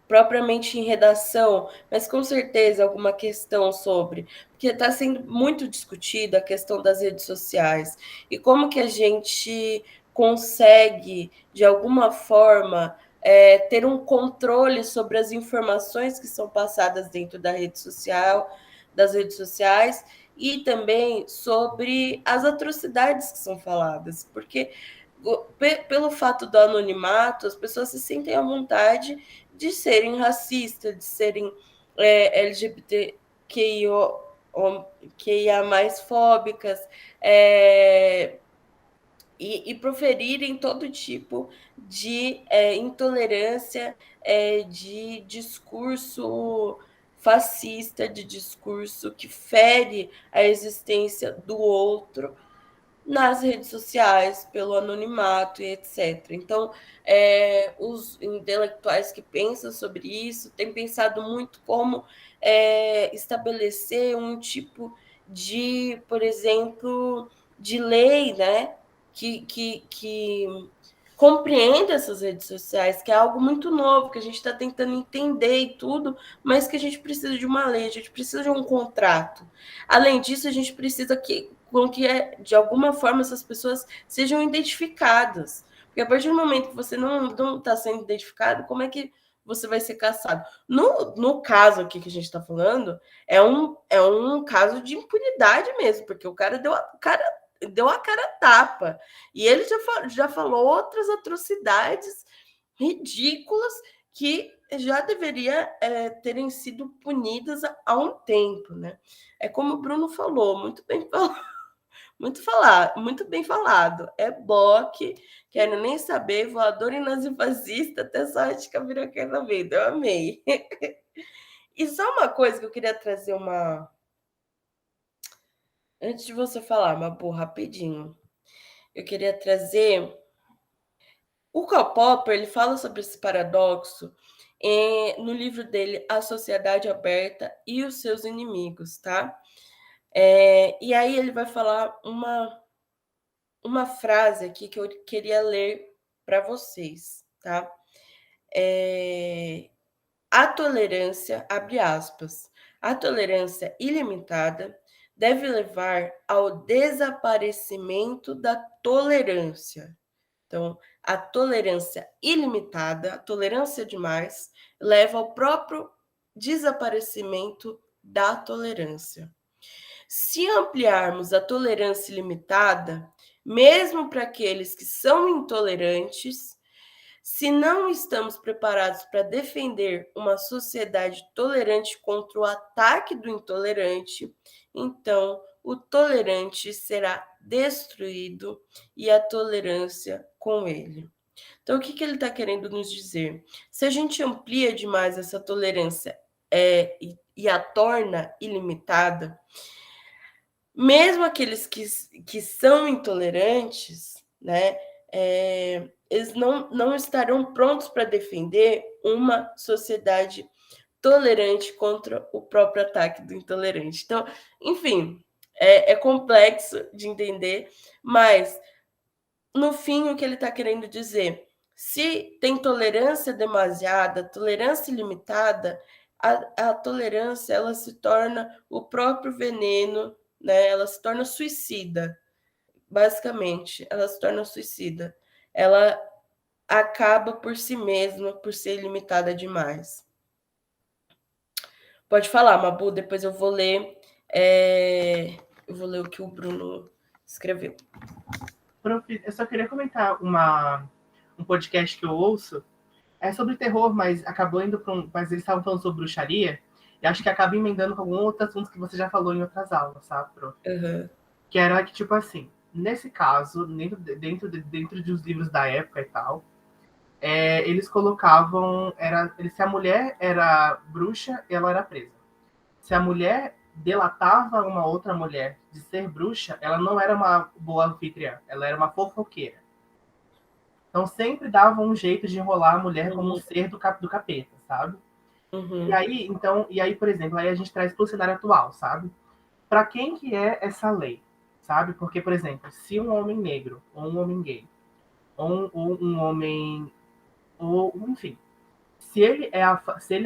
[SPEAKER 1] propriamente em redação, mas com certeza alguma questão sobre, porque está sendo muito discutida a questão das redes sociais e como que a gente consegue, de alguma forma, ter um controle sobre as informações que são passadas dentro da rede social, das redes sociais, e também sobre as atrocidades que são faladas, porque pelo fato do anonimato, as pessoas se sentem à vontade de serem racistas, de serem LGBTQIA mais fóbicas, e proferirem todo tipo de intolerância, de discurso fascista, de discurso que fere a existência do outro nas redes sociais, pelo anonimato e etc. Então, os intelectuais que pensam sobre isso têm pensado muito como estabelecer um tipo de, por exemplo, de lei, né, que compreenda essas redes sociais, que é algo muito novo, que a gente está tentando entender e tudo, mas que a gente precisa de uma lei, a gente precisa de um contrato. Além disso, a gente precisa com que, de alguma forma, essas pessoas sejam identificadas. Porque a partir do momento que você não está sendo identificado, como é que você vai ser caçado? No caso aqui que a gente está falando, é um caso de impunidade mesmo, porque o cara deu a cara a tapa. E ele já falou outras atrocidades ridículas que já deveria terem sido punidas há um tempo, né? É como o Bruno falou, muito bem falado, muito bem falado. É Bock, quero nem saber, voador e nazifascista, até sorte que a vira vida. Eu amei. E só uma coisa que eu queria trazer uma. Antes de você falar, Mabu, rapidinho. Eu queria trazer. O Karl Popper ele fala sobre esse paradoxo no livro dele A Sociedade Aberta e os Seus Inimigos, tá? E aí ele vai falar uma frase aqui que eu queria ler para vocês, tá? A tolerância, abre aspas, a tolerância ilimitada deve levar ao desaparecimento da tolerância. Então, a tolerância ilimitada, a tolerância demais, leva ao próprio desaparecimento da tolerância. Se ampliarmos a tolerância ilimitada, mesmo para aqueles que são intolerantes, se não estamos preparados para defender uma sociedade tolerante contra o ataque do intolerante, então o tolerante será destruído e a tolerância com ele. Então, o que ele está querendo nos dizer? Se a gente amplia demais essa tolerância e a torna ilimitada, mesmo aqueles que são intolerantes, né, eles não estarão prontos para defender uma sociedade tolerante contra o próprio ataque do intolerante. Então, enfim, é complexo de entender, mas no fim, o que ele está querendo dizer? Se tem tolerância demasiada, tolerância ilimitada, a tolerância ela se torna o próprio veneno, né? Ela se torna suicida, basicamente. Ela se torna suicida. Ela acaba por si mesma, por ser limitada demais. Pode falar, Mabu, depois eu vou ler. Eu vou ler o que o Bruno escreveu.
[SPEAKER 2] Eu só queria comentar um podcast que eu ouço. É sobre terror, mas acabou indo para um. Mas eles estavam falando sobre bruxaria. E acho que acaba emendando com algum outro assunto que você já falou em outras aulas, sabe, Pro?
[SPEAKER 1] Uhum.
[SPEAKER 2] Que era que, tipo assim, nesse caso, dentro dos livros da época e tal, eles colocavam. Se a mulher era bruxa, ela era presa. Se a mulher delatava uma outra mulher de ser bruxa, ela não era uma boa anfitriã, ela era uma fofoqueira. Então sempre dava um jeito de enrolar a mulher como um ser do capeta, sabe?
[SPEAKER 1] Uhum.
[SPEAKER 2] E aí, por exemplo, aí a gente traz pro cenário atual, sabe? para quem que é essa lei, sabe? Porque, por exemplo, se um homem negro, ou um homem gay, ou um homem, ou enfim, se ele é a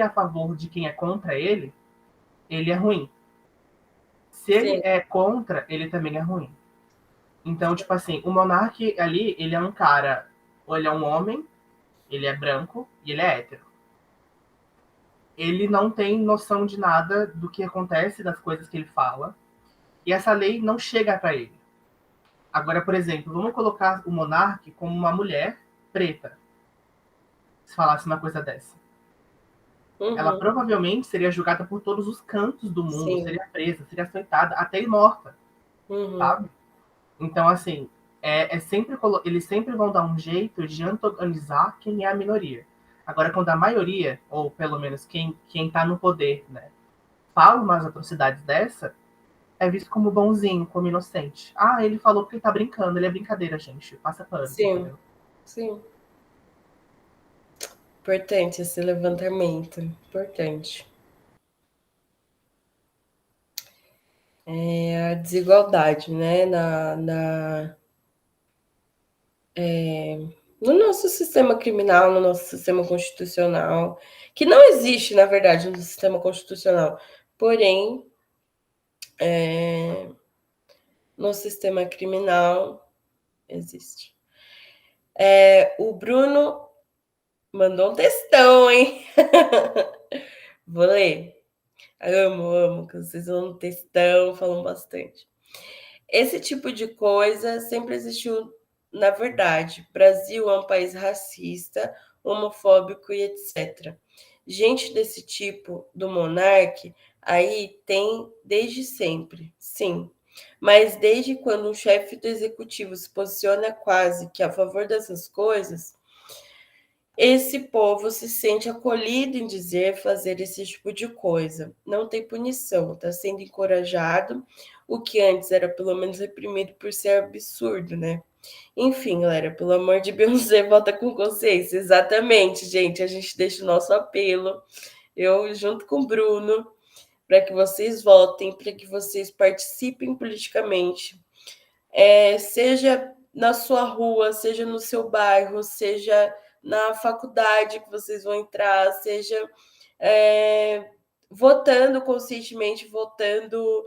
[SPEAKER 2] favor de quem é contra ele é ruim. Se ele
[SPEAKER 1] Sim,
[SPEAKER 2] é contra, ele também é ruim. Então, tipo assim, o monarca ali, ele é um cara, ou ele é um homem, ele é branco e ele é hétero. Ele não tem noção de nada do que acontece, das coisas que ele fala, e essa lei não chega para ele. Agora, por exemplo, vamos colocar o monarca como uma mulher preta, se falasse uma coisa dessa. Ela
[SPEAKER 1] uhum,
[SPEAKER 2] provavelmente seria julgada por todos os cantos do mundo,
[SPEAKER 1] sim,
[SPEAKER 2] seria presa, seria açoitada, até ir morta,
[SPEAKER 1] uhum,
[SPEAKER 2] sabe? Então, assim, sempre eles sempre vão dar um jeito de antagonizar quem é a minoria. Agora, quando a maioria, ou pelo menos quem tá no poder, né, fala umas atrocidades dessa, é visto como bonzinho, como inocente. Ah, ele falou porque ele tá brincando, ele é brincadeira, gente. Passa pano,
[SPEAKER 1] sim,
[SPEAKER 2] entendeu?
[SPEAKER 1] sim. Importante esse levantamento, importante. É a desigualdade, né, no nosso sistema criminal, no nosso sistema constitucional, que não existe, na verdade, no sistema constitucional, porém, no sistema criminal existe. O Bruno mandou um textão, hein? Vou ler. Amo, que vocês vão no textão, falam bastante. Esse tipo de coisa sempre existiu na verdade. Brasil é um país racista, homofóbico e etc. Gente desse tipo, do monarca, aí tem desde sempre, sim. Mas desde quando um chefe do executivo se posiciona quase que a favor dessas coisas, esse povo se sente acolhido em dizer, fazer esse tipo de coisa. Não tem punição, está sendo encorajado, o que antes era pelo menos reprimido por ser absurdo, né? Enfim, galera, pelo amor de Beyoncé, volta com consciência. Exatamente, gente. A gente deixa o nosso apelo, eu junto com o Bruno, para que vocês votem, para que vocês participem politicamente. Seja na sua rua, seja no seu bairro, seja na faculdade que vocês vão entrar, seja votando conscientemente, votando,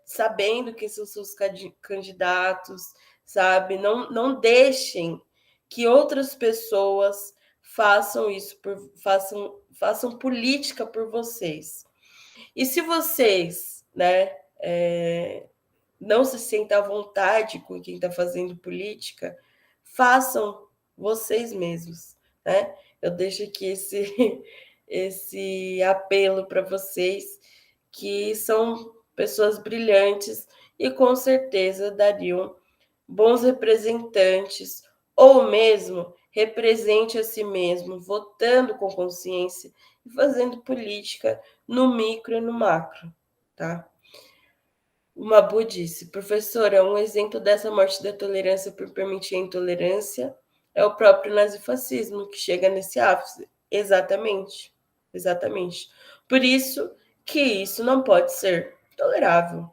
[SPEAKER 1] sabendo quem são seus candidatos, sabe? Não deixem que outras pessoas façam isso, façam política por vocês. E se vocês, né, não se sentem à vontade com quem está fazendo política, façam vocês mesmos, né? Eu deixo aqui esse apelo para vocês, que são pessoas brilhantes e com certeza dariam bons representantes, ou mesmo represente a si mesmo, votando com consciência e fazendo política no micro e no macro, tá? O Mabu disse: professora, um exemplo dessa morte da tolerância por permitir a intolerância é o próprio nazifascismo, que chega nesse ápice. Exatamente, exatamente. Por isso que isso não pode ser tolerável,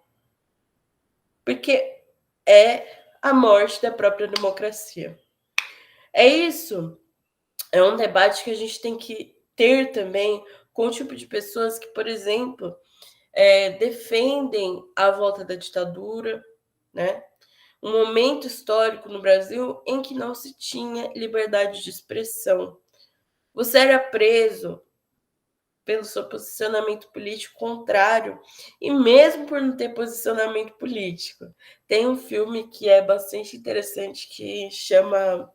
[SPEAKER 1] porque é a morte da própria democracia. É isso, é um debate que a gente tem que ter também com o tipo de pessoas que, por exemplo, defendem a volta da ditadura, né? Um momento histórico no Brasil em que não se tinha liberdade de expressão. Você era preso pelo seu posicionamento político contrário, e mesmo por não ter posicionamento político. Tem um filme que é bastante interessante que chama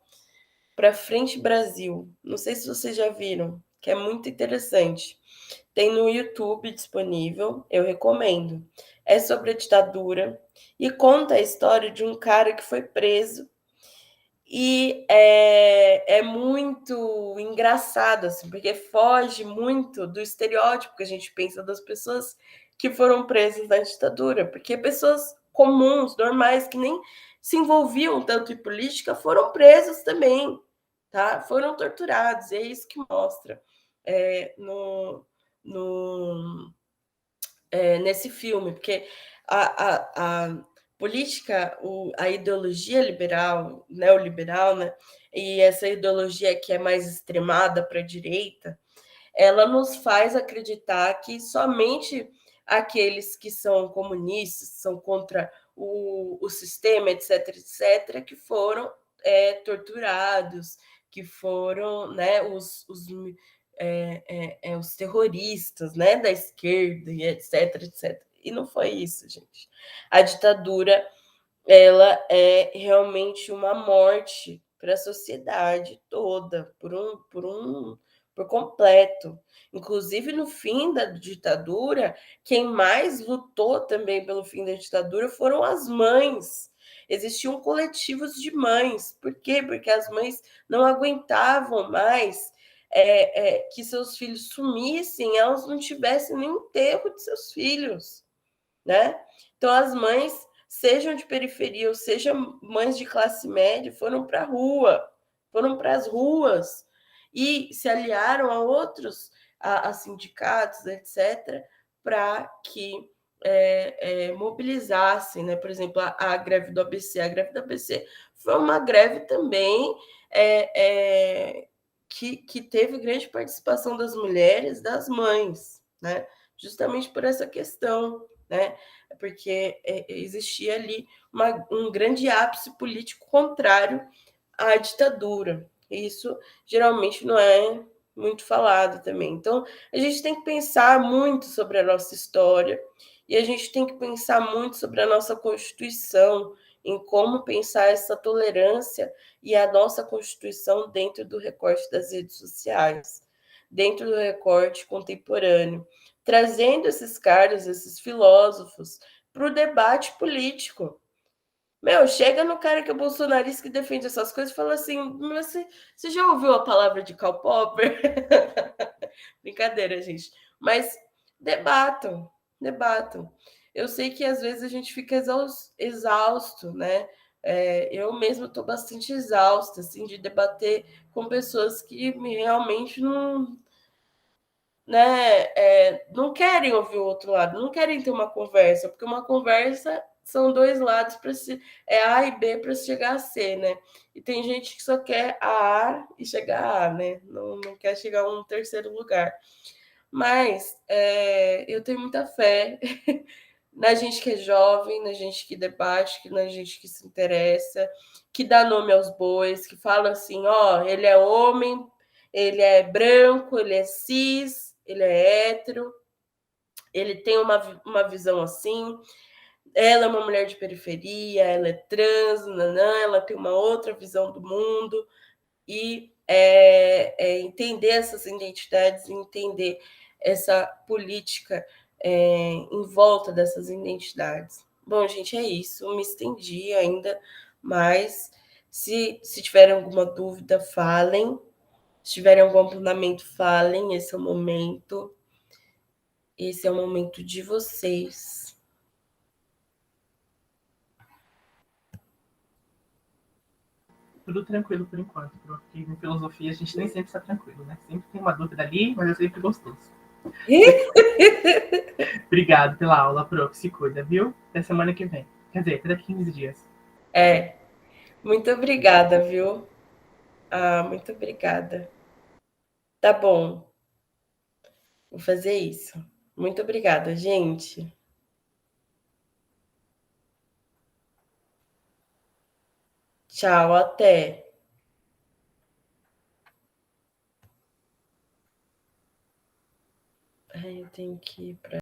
[SPEAKER 1] Pra Frente Brasil. Não sei se vocês já viram, que é muito interessante. Tem no YouTube disponível, eu recomendo. É sobre a ditadura e conta a história de um cara que foi preso e é muito engraçado, assim, porque foge muito do estereótipo que a gente pensa das pessoas que foram presas na ditadura, porque pessoas comuns, normais, que nem se envolviam tanto em política, foram presas também, tá? Foram torturados, e é isso que mostra no, nesse filme, porque a política, a ideologia liberal, neoliberal, né, e essa ideologia que é mais extremada para a direita, ela nos faz acreditar que somente aqueles que são comunistas, são contra o sistema, etc., etc., que foram torturados, que foram, né, os terroristas, né, da esquerda, e etc., etc. E não foi isso, gente. A ditadura, ela é realmente uma morte para a sociedade toda, por completo. Inclusive, no fim da ditadura, quem mais lutou também pelo fim da ditadura foram as mães. Existiam coletivos de mães. Por quê? Porque as mães não aguentavam mais que seus filhos sumissem, elas não tivessem nem enterro de seus filhos, né? Então, as mães, sejam de periferia ou sejam mães de classe média, foram para a rua, foram para as ruas e se aliaram a outros, a sindicatos, etc., para que mobilizassem, né? Por exemplo, a greve do ABC. A greve do ABC foi uma greve também que teve grande participação das mulheres, das mães, né? Justamente por essa questão, né? Porque existia ali um grande ápice político contrário à ditadura. E isso geralmente não é muito falado também. Então, a gente tem que pensar muito sobre a nossa história e a gente tem que pensar muito sobre a nossa Constituição, em como pensar essa tolerância e a nossa Constituição dentro do recorte das redes sociais, dentro do recorte contemporâneo, trazendo esses caras, esses filósofos, para o debate político. Meu, chega no cara que é bolsonarista que defende essas coisas e fala assim: mas você já ouviu a palavra de Karl Popper? Brincadeira, gente. Mas debatam, debatam. Eu sei que às vezes a gente fica exausto, né? Eu mesmo estou bastante exausta assim, de debater com pessoas que realmente não querem ouvir o outro lado, não querem ter uma conversa, porque uma conversa são dois lados para se A e B para chegar a C, né? E tem gente que só quer a e chegar a A, né? Não quer chegar a um terceiro lugar. Mas eu tenho muita fé na gente que é jovem, na gente que debate, na gente que se interessa, que dá nome aos bois, que fala assim, ó, ele é homem, ele é branco, ele é cis, ele é hétero, ele tem uma visão assim, ela é uma mulher de periferia, ela é trans, nanã, ela tem uma outra visão do mundo, e entender essas identidades, entender essa política em volta dessas identidades. Bom, gente, é isso. Me estendi ainda, mas se tiverem alguma dúvida, falem. Se tiverem algum apontamento, falem. Esse é o momento. Esse é o momento de vocês.
[SPEAKER 2] Tudo tranquilo por enquanto, porque em filosofia a gente nem sempre está tranquilo, né? Sempre tem uma dúvida ali, mas é sempre gostoso. Obrigado pela aula, Prof. Se cuida, viu? Até semana que vem. Quer dizer, até daqui 15 dias.
[SPEAKER 1] Muito obrigada, viu? Muito obrigada. Tá bom. Vou fazer isso. Muito obrigada, gente. Tchau, até. Ai, eu tenho que ir para